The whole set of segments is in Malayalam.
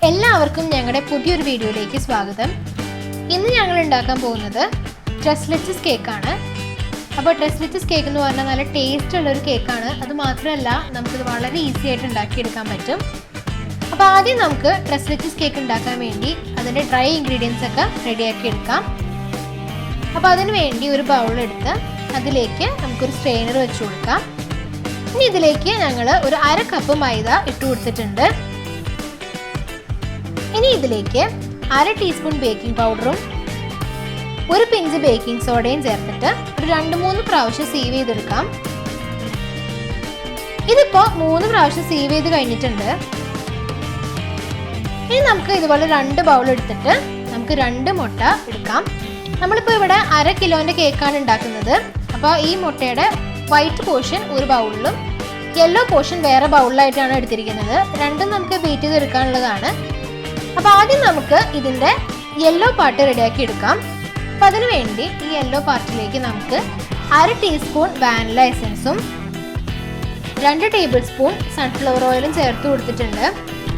എല്ലാവർക്കും ഞങ്ങളുടെ പുതിയൊരു വീഡിയോയിലേക്ക് സ്വാഗതം. ഇന്ന് ഞങ്ങൾ ഉണ്ടാക്കാൻ പോകുന്നത് ട്രസ്ലെറ്റ്സ് കേക്കാണ്. അപ്പോൾ ട്രസ്ലെറ്റ്സ് കേക്ക് എന്ന് പറഞ്ഞാൽ നല്ല ടേസ്റ്റ് ഉള്ളൊരു കേക്കാണ്. അത് മാത്രമല്ല നമുക്കിത് വളരെ ഈസി ആയിട്ട് ഉണ്ടാക്കിയെടുക്കാൻ പറ്റും. അപ്പോൾ ആദ്യം നമുക്ക് ട്രസ്ലെറ്റ്സ് കേക്ക് ഉണ്ടാക്കാൻ വേണ്ടി അതിൻ്റെ ഡ്രൈ ഇൻഗ്രീഡിയൻസ് ഒക്കെ റെഡിയാക്കി എടുക്കാം. അപ്പോൾ അതിന് വേണ്ടി ഒരു ബൗളെടുത്ത് അതിലേക്ക് നമുക്കൊരു സ്ട്രെയിനർ വെച്ച് കൊടുക്കാം. ഇനി ഇതിലേക്ക് ഞങ്ങൾ ഒരു 1/2 കപ്പ് മൈദ ഇട്ട് കൊടുത്തിട്ടുണ്ട്. ഇനി ഇതിലേക്ക് 1/2 ടീസ്പൂൺ ബേക്കിംഗ് പൗഡറും ഒരു പിഞ്ച് ബേക്കിംഗ് സോഡയും ചേർത്തിട്ട് ഒരു 2-3 പ്രാവശ്യം സീവ് ചെയ്തെടുക്കാം. ഇതിപ്പോൾ 3 പ്രാവശ്യം സീവ് ചെയ്ത് കഴിഞ്ഞിട്ടുണ്ട്. ഇനി നമുക്ക് ഇതുപോലെ 2 ബൗൾ എടുത്തിട്ട് നമുക്ക് 2 മുട്ട എടുക്കാം. നമ്മളിപ്പോൾ ഇവിടെ 1/2 കിലോൻ്റെ കേക്കാണ് ഉണ്ടാക്കുന്നത്. അപ്പോൾ ഈ മുട്ടയുടെ വൈറ്റ് പോർഷൻ ഒരു ബൗളിലും യെല്ലോ പോർഷൻ വേറെ ബൗളിലായിട്ടാണ് എടുത്തിരിക്കുന്നത്. രണ്ടും നമുക്ക് ബീറ്റ് ചെയ്തെടുക്കാനുള്ളതാണ്. അപ്പോൾ ആദ്യം നമുക്ക് ഇതിൻ്റെ യെല്ലോ പാർട്ട് റെഡിയാക്കി എടുക്കാം. അപ്പോൾ അതിനു വേണ്ടി ഈ യെല്ലോ പാർട്ടിലേക്ക് നമുക്ക് 1/2 ടീസ്പൂൺ വാനില എസൻസും 2 ടേബിൾ സ്പൂൺ സൺഫ്ലവർ ഓയിലും ചേർത്ത് കൊടുത്തിട്ടുണ്ട്.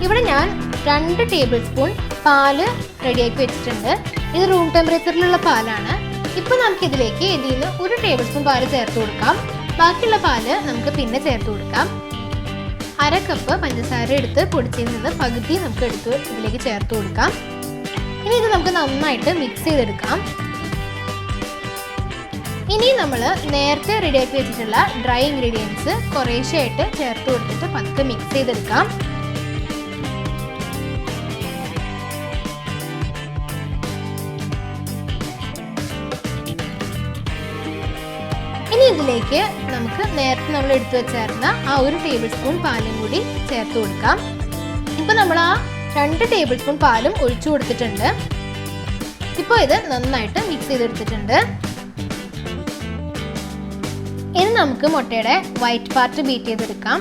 ഇവിടെ ഞാൻ 2 ടേബിൾ സ്പൂൺ പാല് റെഡിയാക്കി വെച്ചിട്ടുണ്ട്. ഇത് റൂം ടെമ്പറേച്ചറിലുള്ള പാലാണ്. ഇപ്പോൾ നമുക്കിതിലേക്ക് ഇതിൽ നിന്ന് 1 ടേബിൾ സ്പൂൺ പാല് ചേർത്ത് കൊടുക്കാം. ബാക്കിയുള്ള പാല് നമുക്ക് പിന്നെ ചേർത്ത് കൊടുക്കാം. 1/2 കപ്പ് പഞ്ചസാര എടുത്ത് പൊടിച്ചതിൽ നിന്ന് പകുതി നമുക്ക് എടുത്ത് ഇതിലേക്ക് ചേർത്ത് കൊടുക്കാം. ഇനി ഇത് നമുക്ക് നന്നായിട്ട് മിക്സ് ചെയ്തെടുക്കാം. ഇനി നമ്മൾ നേരത്തെ റെഡിയാക്കി വെച്ചിട്ടുള്ള ഡ്രൈ ഇൻഗ്രീഡിയൻസ് കുറേശ്ശെയായിട്ട് ചേർത്ത് കൊടുത്തിട്ട് പതുക്കെ മിക്സ് ചെയ്തെടുക്കാം. ഇനി ഇതിലേക്ക് നമുക്ക് നേരത്തെ നമ്മൾ എടുത്തു വെച്ചായിരുന്ന ആ 1 ടേബിൾ സ്പൂൺ പാലും കൂടി ചേർത്ത് കൊടുക്കാം. ഇപ്പോൾ നമ്മൾ ആ 2 ടേബിൾ സ്പൂൺ പാലും ഒഴിച്ചു കൊടുത്തിട്ടുണ്ട്. ഇപ്പോൾ ഇത് നന്നായിട്ട് മിക്സ് ചെയ്തെടുത്തിട്ടുണ്ട്. ഇനി നമുക്ക് മുട്ടയുടെ വൈറ്റ് പാർട്ട് ബീറ്റ് ചെയ്തെടുക്കാം.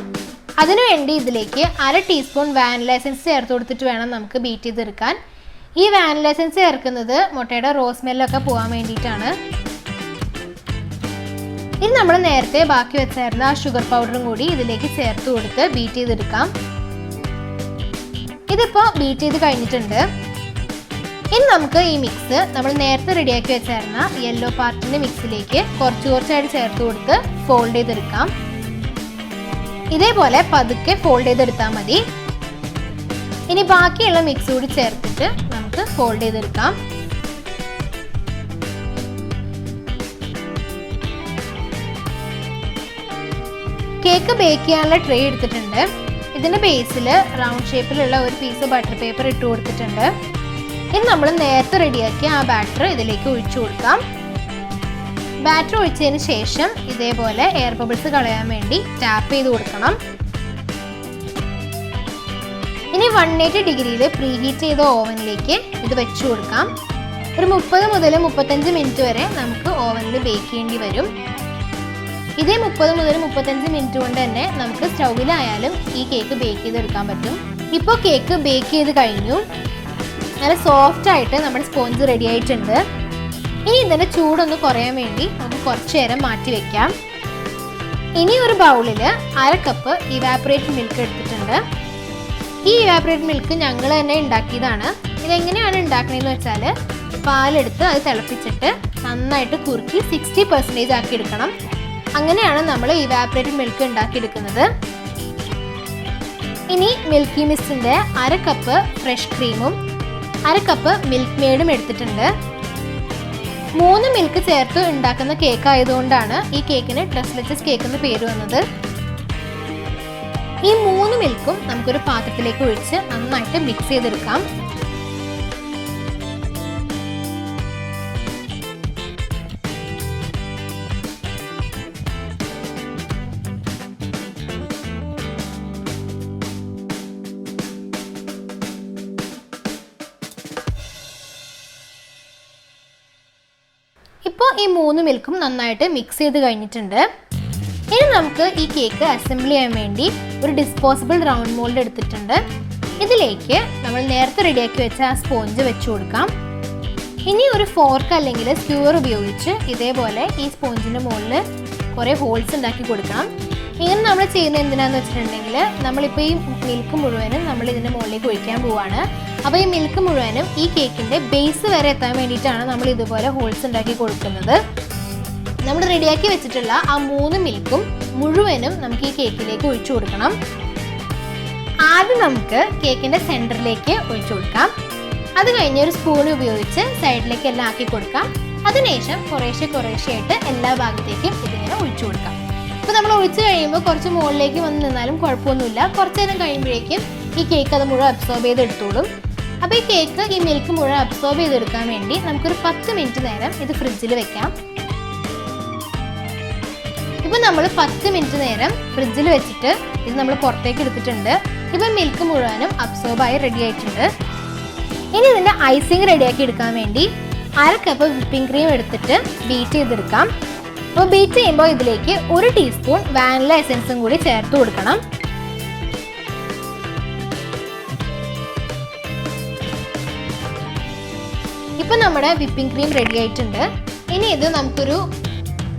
അതിനുവേണ്ടി ഇതിലേക്ക് 1/2 ടീസ്പൂൺ വാനില എസൻസ് ചേർത്ത് കൊടുത്തിട്ട് വേണം നമുക്ക് ബീറ്റ് ചെയ്തെടുക്കാൻ. ഈ വാനില എസൻസ് ചേർക്കുന്നത് മുട്ടയുടെ റോസ് സ്മെല്ലൊക്കെ പോകാൻ വേണ്ടിയിട്ടാണ്. ഇനി നമ്മൾ നേരത്തെ ബാക്കി വെച്ചായിരുന്ന ആ ഷുഗർ പൗഡറും കൂടി ഇതിലേക്ക് ചേർത്ത് കൊടുത്ത് ബീറ്റ് ചെയ്തെടുക്കാം. ഇതിപ്പോൾ ബീറ്റ് ചെയ്ത് കഴിഞ്ഞിട്ടുണ്ട്. ഇനി നമുക്ക് ഈ മിക്സ് നമ്മൾ നേരത്തെ റെഡിയാക്കി വെച്ചായിരുന്ന യെല്ലോ പാർട്ടിൻ്റെ മിക്സിലേക്ക് കുറച്ചായിട്ട് ചേർത്ത് കൊടുത്ത് ഫോൾഡ് ചെയ്തെടുക്കാം. ഇതേപോലെ പതുക്കെ ഫോൾഡ് ചെയ്തെടുത്താൽ മതി. ഇനി ബാക്കിയുള്ള മിക്സ് കൂടി ചേർത്തിട്ട് നമുക്ക് ഫോൾഡ് ചെയ്തെടുക്കാം. കേക്ക് ബേക്ക് ചെയ്യാനുള്ള ട്രേ എടുത്തിട്ടുണ്ട്. ഇതിൻ്റെ ബേസിൽ റൗണ്ട് ഷേപ്പിലുള്ള ഒരു പീസ് ബട്ടർ പേപ്പർ ഇട്ട് കൊടുത്തിട്ടുണ്ട്. ഇനി നമ്മൾ നേരത്തെ റെഡിയാക്കിയ ആ ബാറ്റർ ഇതിലേക്ക് ഒഴിച്ചു കൊടുക്കാം. ബാറ്റർ ഒഴിച്ചതിന് ശേഷം ഇതേപോലെ എയർ ബബിൾസ് കളയാൻ വേണ്ടി ടാപ്പ് ചെയ്ത് കൊടുക്കണം. ഇനി 180 ഡിഗ്രിയിൽ പ്രീ ഹീറ്റ് ചെയ്ത ഓവനിലേക്ക് ഇത് വെച്ചു കൊടുക്കാം. ഒരു 30 മുതൽ 35 മിനിറ്റ് വരെ നമുക്ക് ഓവനിൽ ബേക്ക് ചെയ്യേണ്ടി വരും. ഇതേ 30 മുതൽ 35 മിനിറ്റ് കൊണ്ട് തന്നെ നമുക്ക് സ്റ്റൗവിലായാലും ഈ കേക്ക് ബേക്ക് ചെയ്തെടുക്കാൻ പറ്റും. ഇപ്പോൾ കേക്ക് ബേക്ക് ചെയ്ത് കഴിഞ്ഞു. നല്ല സോഫ്റ്റ് ആയിട്ട് നമ്മുടെ സ്പോഞ്ച് റെഡി ആയിട്ടുണ്ട്. ഇനി ഇതിൻ്റെ ചൂടൊന്ന് കുറയാൻ വേണ്ടി നമുക്ക് കുറച്ച് നേരം മാറ്റി വെക്കാം. ഇനി ഒരു ബൗളിൽ 1/2 കപ്പ് ഇവാപ്പറേറ്റഡ് മിൽക്ക് എടുത്തിട്ടുണ്ട്. ഈ ഇവാപ്പറേറ്റഡ് മിൽക്ക് ഞങ്ങൾ തന്നെ ഉണ്ടാക്കിയതാണ്. ഇതെങ്ങനെയാണ് ഉണ്ടാക്കണമെന്ന് വെച്ചാൽ പാലെടുത്ത് അത് തിളപ്പിച്ചിട്ട് നന്നായിട്ട് കുറുക്കി 60% ആക്കി എടുക്കണം. അങ്ങനെയാണ് നമ്മൾ ഇവാപ്പറേറ്റഡ് മിൽക്ക് ഉണ്ടാക്കിയെടുക്കുന്നത്. ഇനി മിൽക്കി മിസ്റ്റിൻ്റെ 1/2 കപ്പ് ഫ്രഷ് ക്രീമും 1/2 കപ്പ് മിൽക്ക് മെയ്ഡും എടുത്തിട്ടുണ്ട്. 3 മിൽക്ക് ചേർത്ത് ഉണ്ടാക്കുന്ന കേക്ക് ആയതുകൊണ്ടാണ് ഈ കേക്കിന് ട്രസ്ലെറ്റ്സ് കേക്ക് എന്ന് പേര് വന്നത്. ഈ 3 മിൽക്കും നമുക്കൊരു പാത്രത്തിലേക്ക് ഒഴിച്ച് നന്നായിട്ട് മിക്സ് ചെയ്തെടുക്കാം. ഇപ്പോൾ ഈ 3 മിൽക്കും നന്നായിട്ട് മിക്സ് ചെയ്ത് കഴിഞ്ഞിട്ടുണ്ട്. ഇനി നമുക്ക് ഈ കേക്ക് അസംബിൾ ചെയ്യാൻ വേണ്ടി ഒരു ഡിസ്പോസിബിൾ റൗണ്ട് മോൾഡ് എടുത്തിട്ടുണ്ട്. ഇതിലേക്ക് നമ്മൾ നേരത്തെ റെഡിയാക്കി വെച്ച ആ സ്പോഞ്ച് വെച്ച് കൊടുക്കാം. ഇനി ഒരു ഫോർക്ക് അല്ലെങ്കിൽ സ്ക്യൂർ ഉപയോഗിച്ച് ഇതേപോലെ ഈ സ്പോഞ്ചിൻ്റെ മുകളിൽ കുറേ ഹോൾസ് ഉണ്ടാക്കി കൊടുക്കണം. ഇങ്ങനെ നമ്മൾ ചെയ്യുന്നത് എന്തിനാന്ന് വെച്ചിട്ടുണ്ടെങ്കിൽ നമ്മളിപ്പോൾ ഈ മിൽക്ക് മുഴുവനും നമ്മൾ ഇതിൻ്റെ മുകളിലേക്ക് ഒഴിക്കാൻ പോവുകയാണ്. അപ്പോൾ ഈ മിൽക്ക് മുഴുവനും ഈ കേക്കിൻ്റെ ബേസ് വരെ എത്താൻ വേണ്ടിയിട്ടാണ് നമ്മൾ ഇതുപോലെ ഹോൾസ് ഉണ്ടാക്കി കൊടുക്കുന്നത്. നമ്മൾ റെഡിയാക്കി വെച്ചിട്ടുള്ള ആ 3 മിൽക്കും മുഴുവനും നമുക്ക് ഈ കേക്കിലേക്ക് ഒഴിച്ചു കൊടുക്കണം. ആദ്യം നമുക്ക് കേക്കിൻ്റെ സെൻറ്ററിലേക്ക് ഒഴിച്ചു കൊടുക്കാം. അത് കഴിഞ്ഞ് ഒരു സ്പൂൺ ഉപയോഗിച്ച് സൈഡിലേക്ക് എല്ലാം ആക്കി കൊടുക്കാം. അതിനുശേഷം കുറേശ്ശെയായിട്ട് എല്ലാ ഭാഗത്തേക്കും ഇതിങ്ങനെ ഒഴിച്ചു കൊടുക്കാം. അപ്പോൾ നമ്മൾ ഒഴിച്ച് കഴിയുമ്പോൾ കുറച്ച് മുകളിലേക്ക് വന്ന് നിന്നാലും കുഴപ്പമൊന്നുമില്ല. കുറച്ച് നേരം കഴിയുമ്പോഴേക്കും ഈ കേക്ക് അത് മുഴുവൻ അബ്സോർബ് ചെയ്തെടുത്തോളും. അപ്പോൾ ഈ കേക്ക് ഈ മിൽക്ക് മുഴുവൻ അബ്സോർബ് ചെയ്തെടുക്കാൻ വേണ്ടി നമുക്കൊരു 10 മിനിറ്റ് നേരം ഇത് ഫ്രിഡ്ജിൽ വെക്കാം. ഇപ്പോൾ നമ്മൾ 10 മിനിറ്റ് നേരം ഫ്രിഡ്ജിൽ വെച്ചിട്ട് ഇത് നമ്മൾ പുറത്തേക്ക് എടുത്തിട്ടുണ്ട്. ഇപ്പം മിൽക്ക് മുഴുവനും അബ്സോർബായി റെഡി ആയിട്ടുണ്ട്. ഇനി ഇതിൻ്റെ ഐസിങ് റെഡിയാക്കി എടുക്കാൻ വേണ്ടി 1/2 കപ്പ് വിപ്പിംഗ് ക്രീം എടുത്തിട്ട് ബീറ്റ് ചെയ്തെടുക്കാം. അപ്പോൾ ബീറ്റ് ചെയ്യുമ്പോൾ ഇതിലേക്ക് 1 ടീസ്പൂൺ വാനില എസൻസും കൂടി ചേർത്ത് കൊടുക്കണം. ഇപ്പം നമ്മുടെ വിപ്പിംഗ് ക്രീം റെഡി ആയിട്ടുണ്ട്. ഇനി ഇത് നമുക്കൊരു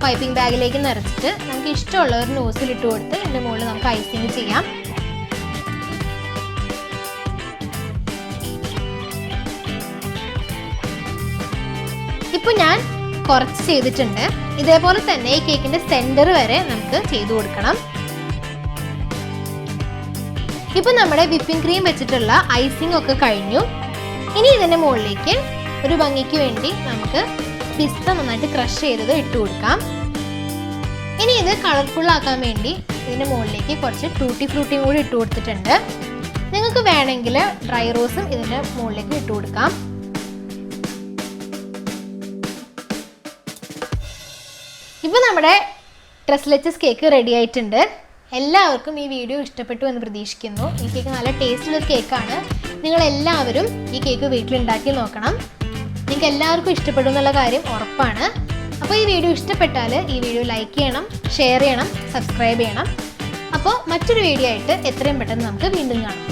പൈപ്പിംഗ് ബാഗിലേക്ക് നിറച്ചിട്ട് നമുക്ക് ഇഷ്ടമുള്ള ഒരു നോസിലിട്ട് കൊടുത്ത് ഇതിൻ്റെ മുകളിൽ നമുക്ക് ഐസിങ് ചെയ്യാം. ഇപ്പോൾ ഞാൻ കുറച്ച് ചെയ്തിട്ടുണ്ട്. ഇതേപോലെ തന്നെ ഈ കേക്കിൻ്റെ സെൻറ്റർ വരെ നമുക്ക് ചെയ്തു കൊടുക്കണം. ഇപ്പോൾ നമ്മുടെ വിപ്പിംഗ് ക്രീം വെച്ചിട്ടുള്ള ഐസിങ് ഒക്കെ കഴിഞ്ഞു. ഇനി ഇതിൻ്റെ മുകളിലേക്ക് ഒരു ഭംഗിക്ക് വേണ്ടി നമുക്ക് പിസ്ത നന്നായിട്ട് ക്രഷ് ചെയ്തത് ഇട്ട് കൊടുക്കാം. ഇനി ഇത് കളർഫുൾ ആക്കാൻ വേണ്ടി ഇതിൻ്റെ മുകളിലേക്ക് കുറച്ച് ടൂട്ടി ഫ്രൂട്ടിയും കൂടി ഇട്ട് കൊടുത്തിട്ടുണ്ട്. നിങ്ങൾക്ക് വേണമെങ്കിൽ ഡ്രൈ റോസും ഇതിൻ്റെ മുകളിലേക്ക് ഇട്ട് കൊടുക്കാം. ഇപ്പോൾ നമ്മുടെ ട്രെസ്ലെച്ചസ് കേക്ക് റെഡി ആയിട്ടുണ്ട്. എല്ലാവർക്കും ഈ വീഡിയോ ഇഷ്ടപ്പെട്ടു എന്ന് പ്രതീക്ഷിക്കുന്നു. ഈ കേക്ക് നല്ല ടേസ്റ്റുള്ളൊരു കേക്കാണ്. നിങ്ങളെല്ലാവരും ഈ കേക്ക് വീട്ടിലുണ്ടാക്കി നോക്കണം. നിങ്ങൾക്ക് എല്ലാവർക്കും ഇഷ്ടപ്പെടും എന്നുള്ള കാര്യം ഉറപ്പാണ്. അപ്പോൾ ഈ വീഡിയോ ഇഷ്ടപ്പെട്ടാൽ ഈ വീഡിയോ ലൈക്ക് ചെയ്യണം, ഷെയർ ചെയ്യണം, സബ്സ്ക്രൈബ് ചെയ്യണം. അപ്പോൾ മറ്റൊരു വീഡിയോ ആയിട്ട് എത്രയും പെട്ടെന്ന് നമുക്ക് വീണ്ടും കാണാം.